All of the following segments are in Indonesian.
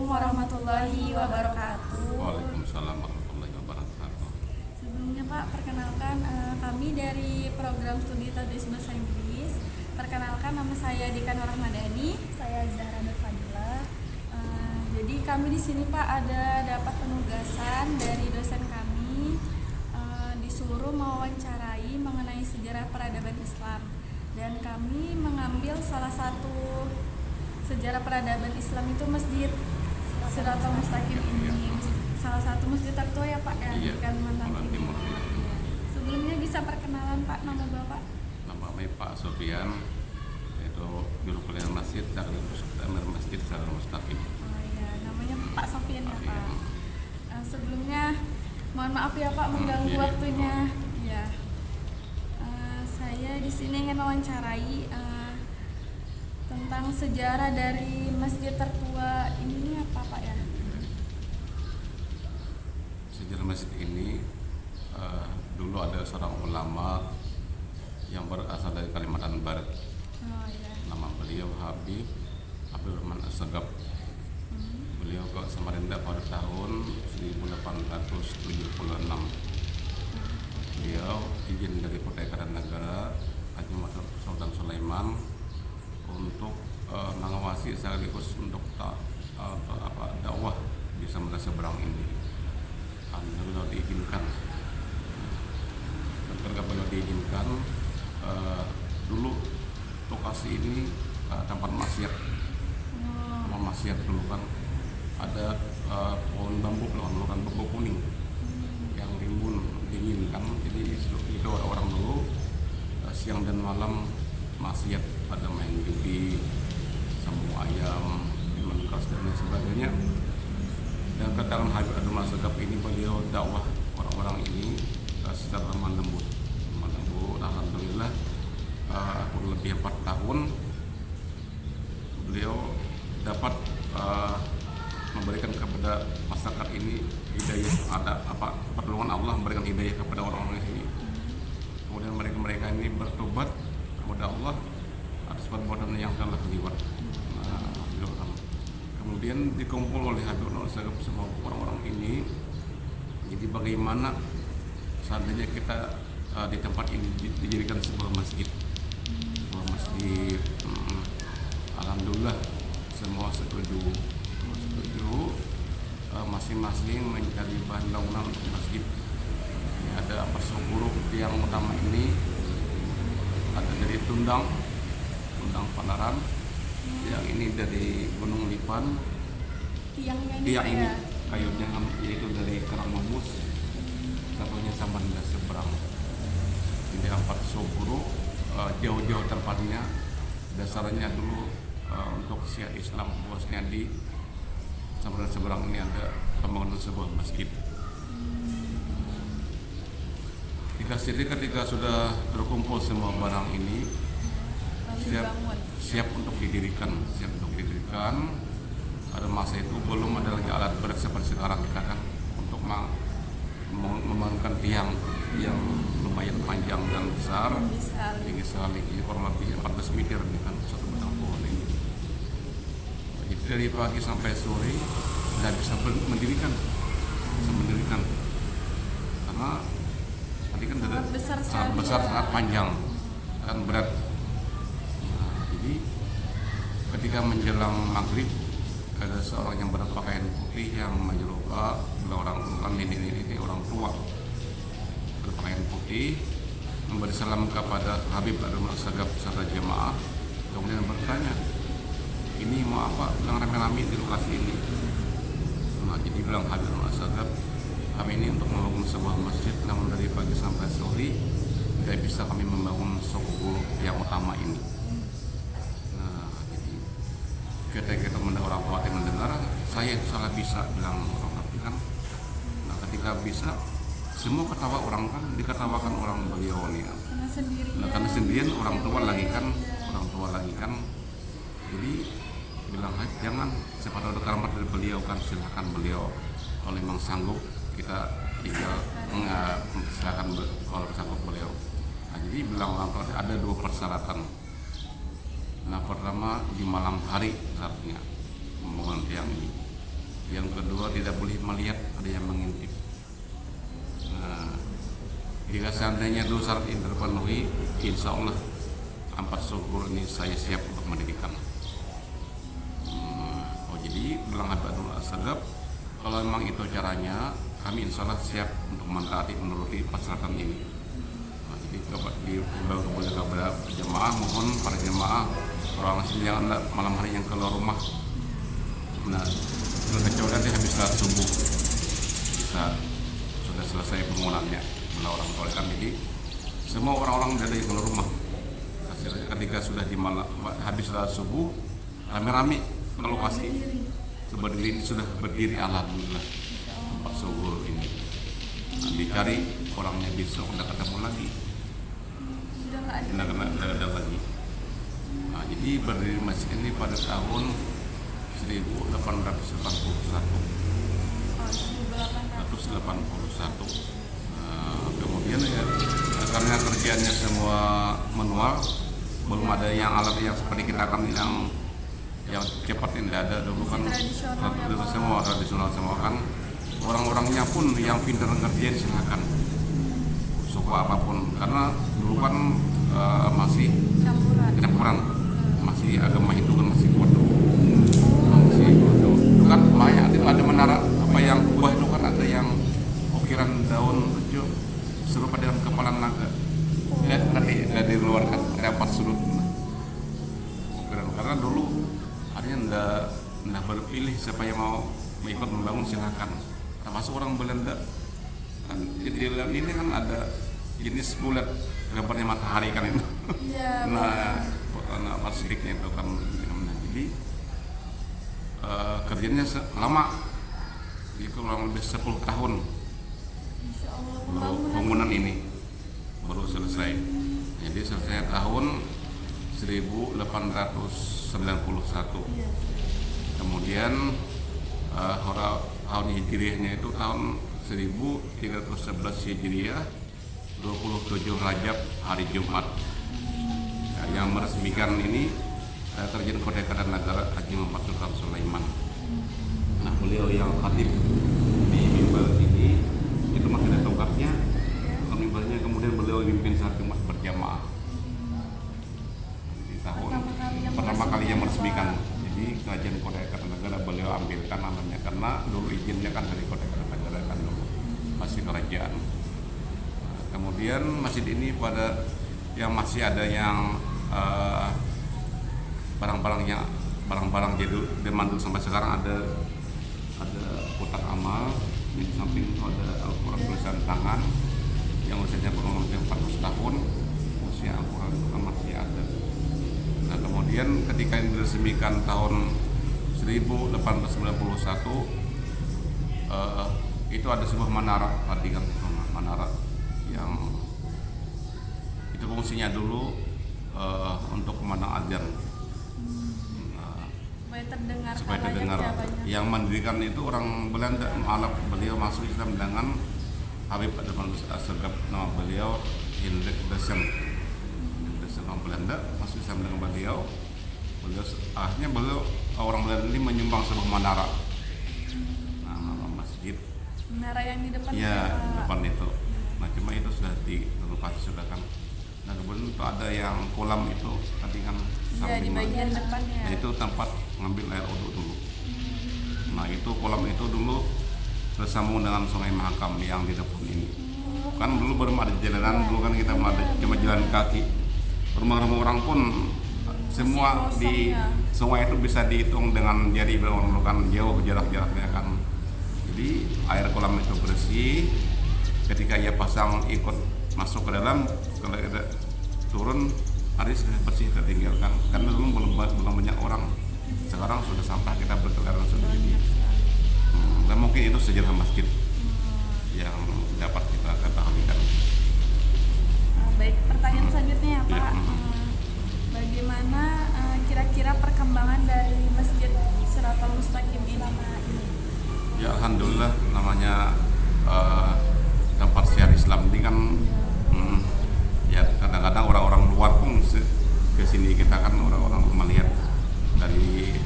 Assalamualaikum warahmatullahi wabarakatuh. Waalaikumsalam warahmatullahi wabarakatuh. Sebelumnya Pak, perkenalkan kami dari program studi Tadris Bahasa Inggris. Perkenalkan, nama saya Dika Nur Rahmadani. Saya Zahra Nur Fadila. Jadi kami di sini Pak ada dapat penugasan dari dosen kami, disuruh mewawancarai mengenai sejarah peradaban Islam, dan kami mengambil salah satu sejarah peradaban Islam itu Masjid Shirathul Mustaqim ini, salah satu masjid tertua ya Pak ya di Kalimantan Timur. Sebelumnya bisa perkenalan Pak, nama Bapak? Nama saya Pak Sofian, itu juru pelayanan masjid dari Masjid Shirathul Mustaqim. Oh iya, namanya Pak Sofian ya Pak. Sebelumnya mohon maaf ya Pak mengganggu waktunya. Ya, saya di sini ingin mewawancarai tentang sejarah dari masjid tertua ini apa Pak ya? Sejarah masjid ini dulu ada seorang ulama yang berasal dari Kalimantan Barat. Oh iya. Nama beliau Habib Abdurrahman Assegaf. Beliau ke Samarinda pada tahun 1876. Beliau izin dari Kota Kartanegara Haji Muhammad Sultan Sulaiman untuk mengawasi sekaligus untuk dakwah di Samudra Seberang ini. Alhamdulillah diizinkan. Ketika beliau diizinkan, dulu lokasi ini tempat maksiat. Tempat maksiat dulu kan ada pohon bambu, dulu kan bambu kuning yang rimbun dingin kan. Jadi itu orang dulu siang dan malam maksiat, pada main judi, sambung ayam, minuman keras dan lain sebagainya. Dan kedatangan Habib Abdurrahman Assegaf ini, beliau dakwah orang-orang ini secara lemah lembut. Alhamdulillah kurang lebih 4 tahun beliau dapat memberikan kepada masyarakat ini hidayah, ada pertolongan Allah memberikan hidayah kepada orang-orang di sini. Kemudian mereka ini bertobat kepada Allah atas perbuatan yang telah terlibat. Kemudian dikumpul oleh Habib Assegaf semua orang-orang ini. Jadi bagaimana seandainya kita di tempat ini dijadikan sebuah masjid, Alhamdulillah semua setuju. Masing-masing mencari bahan bangunan untuk masjid. Ini ada persoguru yang utama ini, ada dari Tundang Panaran, yang ini dari Gunung Lipan, tiang ini kayunya yaitu dari Karangmangus, satunya Samarinda Seberang. Ini 4 persoguru, jauh-jauh tempatnya. Dasarnya dulu untuk syiar Islam, bosnya di Samarinda Seberang ini ada pembangunan sebuah masjid. Ketika sudah terkumpul semua barang ini, siap untuk didirikan. Pada masa itu belum ada lagi alat berat seperti sekarang kita kan untuk membangunkan tiang yang lumayan panjang dan besar, tinggi sekali, kurang lebih 14 meter ini kan satu batang pohon ini. Jadi dari pagi sampai sore tidak bisa mendirikan, karena tadi kan sangat besar, sangat panjang dan berat. Jadi ketika menjelang maghrib, ada seorang yang berpakaian putih yang menyerupa orang tua berpakaian putih memberi salam kepada Habib Abdurrahman Assegaf beserta jemaah, kemudian bertanya, ini mau apa yang rame-rame di lokasi ini? Jadi bilang Habib Abdurrahman Assegaf, kami ini untuk membangun sebuah masjid, namun dari pagi sampai sore tidak bisa kami membangun sokoguru yang utama ini. Ketika orang tua mendengar, saya salah bisa bilang orang kan. Nah ketika bisa, semua ketawa orang kan, diketawakan orang beliau nih. Karena sendirian orang tua lagi kan. Jadi bilang jangan, siapa tahu keramat dari beliau kan, silakan beliau kalau memang sanggup kita tinggal silakan kalau sanggup beliau. Nah, jadi bilang orang tua ada 2 persyaratan. Nah pertama di malam hari saatnya membangun tiang ini. Yang kedua, tidak boleh melihat ada yang mengintip. Nah, jika seandainya dua syarat ini terpenuhi, insya Allah 4 syukur ini saya siap untuk mendirikan. Jadi bilang Habibul Asgab, kalau memang itu caranya, kami insya Allah siap untuk menuruti persyaratan ini. Jadi kepada jemaah, mohon para jemaah orang asing yang malam hari yang keluar rumah, nah kecuali nanti habis salat subuh bisa sudah selesai penggunaannya orang kan. Jadi semua orang-orang dari yang keluar rumah ketika sudah di malam habis salat subuh rame-rame ke lokasi berdiri, sudah berdiri, alhamdulillah tempat subuh ini. Nah, dicari orangnya besok udah ketemu lagi, udah ada lagi. Nah, jadi berdiri masjid ini pada tahun 1881. Kemudian ya karena kerjanya semua manual, belum ada yang alat yang seperti kita kan yang cepat, tidak ada. Dulu kan tradisional semua kan, orang-orangnya pun yang pintar ngerjain silakan suku apapun, karena dulu kan masih campuran, masih agama Hindu kan masih kuat dulu. Itu kan banyak, itu ada menara apa yang buah itu kan ada yang ukiran daun tujuh serupa dengan kepala naga. Nanti dari luar kan ada 4 sudut ukiran, karena dulu artinya nggak berpilih siapa yang mau ikut membangun silakan, termasuk orang Belanda. Kan ini kan ada jenis bulat gambarnya matahari kan itu. Ya, nah sedikitnya itu kan. Jadi kerjanya lama, itu kurang lebih 10 tahun bangunan ini baru selesai. Jadi selesai tahun 1891. Kemudian tahun hijriahnya itu tahun 1311 hijriah, 27 Rajab hari Jumat. Yang meresmikan ini Terjen Kedatangan Negara Haji Muhammad Sultan Sulaiman. Nah, beliau yang khatib di mimbar ini itu masih ada tongkatnya. Mimbarnya kemudian beliau mimpin saat Jumat berjamaah. Di tahun pertama kali yang meresmikan. Jadi Kerajaan Korea Kartanegara beliau ambilkan namanya, karena dulu izinnya kan dari Korea Kartanegara kan dulu masih kerajaan. Nah, kemudian masjid ini pada yang masih ada yang barang-barang jadul demandul sampai sekarang ada kotak amal, di samping itu ada Al-Quran tulisan tangan yang usianya kurang lebih 400 tahun, usia Al-Quran itu kan masih ada. Nah, kemudian ketika ini diresmikan tahun 1891, itu ada sebuah menara, tadi kan menara yang itu fungsinya dulu untuk memandang azan. Supaya terdengar. Yang mendirikan itu orang Belanda, Arab. Beliau masuk Islam dengan Habib Habibul Asgab, nama beliau Hendrik Dessem. Orang Belanda masuk Islam dengan beliau. Akhirnya beliau orang Belanda ini menyumbang sebuah menara. Nah, masjid. Menara yang di depan. Ya, depan itu. Nah, cuma itu sudah direnovasi sudah kan. Nah, kemudian itu ada yang kolam itu tadi kan di bagian depannya. Nah, itu tempat ngambil air uduk dulu. Nah, itu kolam itu dulu bersambung dengan Sungai Mahakam yang di depan ini. Kan dulu belum ada jalanan, dulu kan kita ada cuma jalan kaki. Rumah-rumah orang pun semua di sungai itu bisa dihitung dengan jari, belum kan jauh jarak-jaraknya kan. Jadi air kolam itu bersih. Ketika ia pasang ikut masuk ke dalam, kalau ada turun hari sudah bersih tertinggalkan, karena dulu belum banyak orang. Sekarang sudah sampah kita berkeliaran sudah jadi. Dan mungkin itu sejarah masjid yang dapat kita ketahui kan. Baik, pertanyaan selanjutnya ya Pak. Bagaimana kira-kira perkembangan dari Masjid Shiratal Mustaqim ini? Ya, alhamdulillah, namanya tempat syiar Islam ini kan ya kadang-kadang orang-orang luar pun ke sini, kita kan orang-orang melihat dari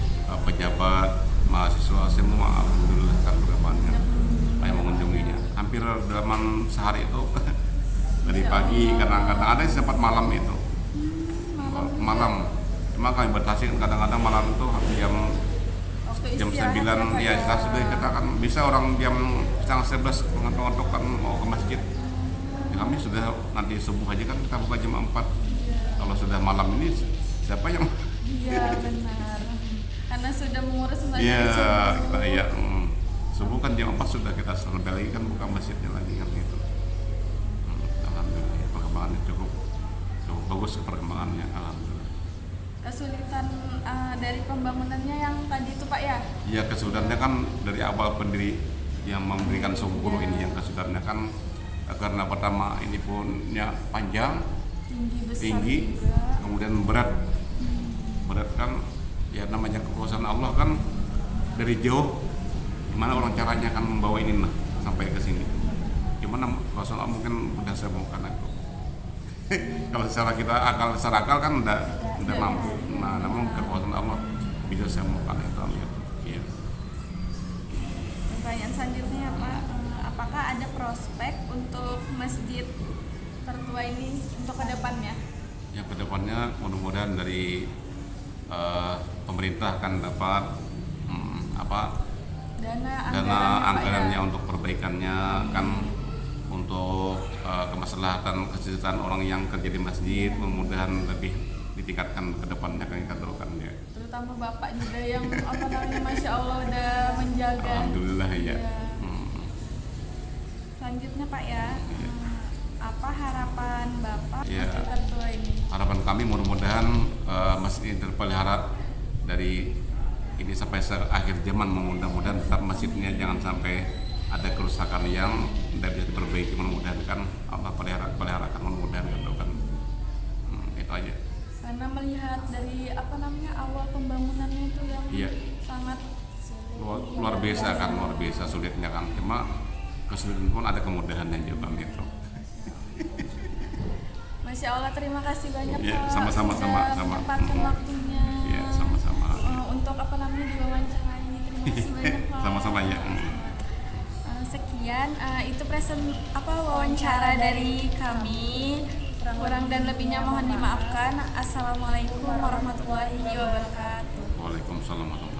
pejabat, mahasiswa semua alhamdulillah pemadaman sehari itu dari pagi, kadang-kadang ada yang sempat malam itu. Malam. Cuma kami batasi kadang-kadang malam itu jam Waktu jam istirahat 9 ya Pak, sudah kita kan bisa orang jam setengah 11 mengetuk kan mau ke masjid. Ya, kami sudah nanti subuh aja kan kita buka jam 4. Kalau sudah malam ini siapa yang Iya benar. Karena sudah mengurus masjid Iya, subuh. kita ya subuh kan jam 4 sudah kita sampai lagi kan buka masjidnya lagi kan gitu. Alhamdulillah ya, perkembangannya cukup bagus perkembangannya, alhamdulillah. Kesulitan dari pembangunannya yang tadi itu Pak ya? Ya kesulitannya kan dari awal pendiri yang memberikan Sogoguru ini yang kesulitannya kan karena pertama ini punya panjang, Tinggi besar tinggi, juga. kemudian berat kan ya namanya kekuasaan Allah kan dari jauh gimana orang caranya kan membawa ini nah sampai ke sini. Cuman kekuasaan Allah mungkin udah saya bukan aku. Kalau secara akal kan udah mampu. Nah, namun kekuasaan Allah bisa saya bukan itu ambil. Iya. Pertanyaan selanjutnya ya Pak, apakah ada prospek untuk masjid tertua ini untuk kedepannya? Ya kedepannya mudah-mudahan dari pemerintah kan dapat dana anggarannya untuk perbaikannya kan untuk kemaslahatan kesejahteraan orang yang kerja di masjid, mudah-mudahan lebih ditingkatkan ke depannya kan kita doakan ya. Terutama Bapak juga yang Masya Allah udah menjaga. Alhamdulillah ya. Iya. Selanjutnya Pak ya, apa harapan Bapak Ya. masjid tertua ini? Harapan kami mudah-mudahan masjid ini terpelihara dari ini sampai akhir zaman, mudah-mudahan tetap masjidnya jangan sampai ada kerusakan yang tidak bisa diperbaiki, mudah-mudahan kan Allah peliharakan mudah-mudahan kan itu aja. Karena melihat dari awal pembangunannya itu yang Iya. sangat luar biasa kan, luar biasa sulitnya kan, cuma kesulitan pun ada kemudahannya juga gitu. Masya Allah, terima kasih banyak Ya, Pak sama-sama, sudah sama-sama. menyempatkan waktunya Iya, sama-sama. untuk diwawancarai. Terima kasih banyak Pak. Sama-sama ya. Sekian itu wawancara dari kami. Kurang dan lebihnya mohon dimaafkan. Assalamualaikum warahmatullahi wabarakatuh. Waalaikumsalam warahmatullahi wabarakatuh.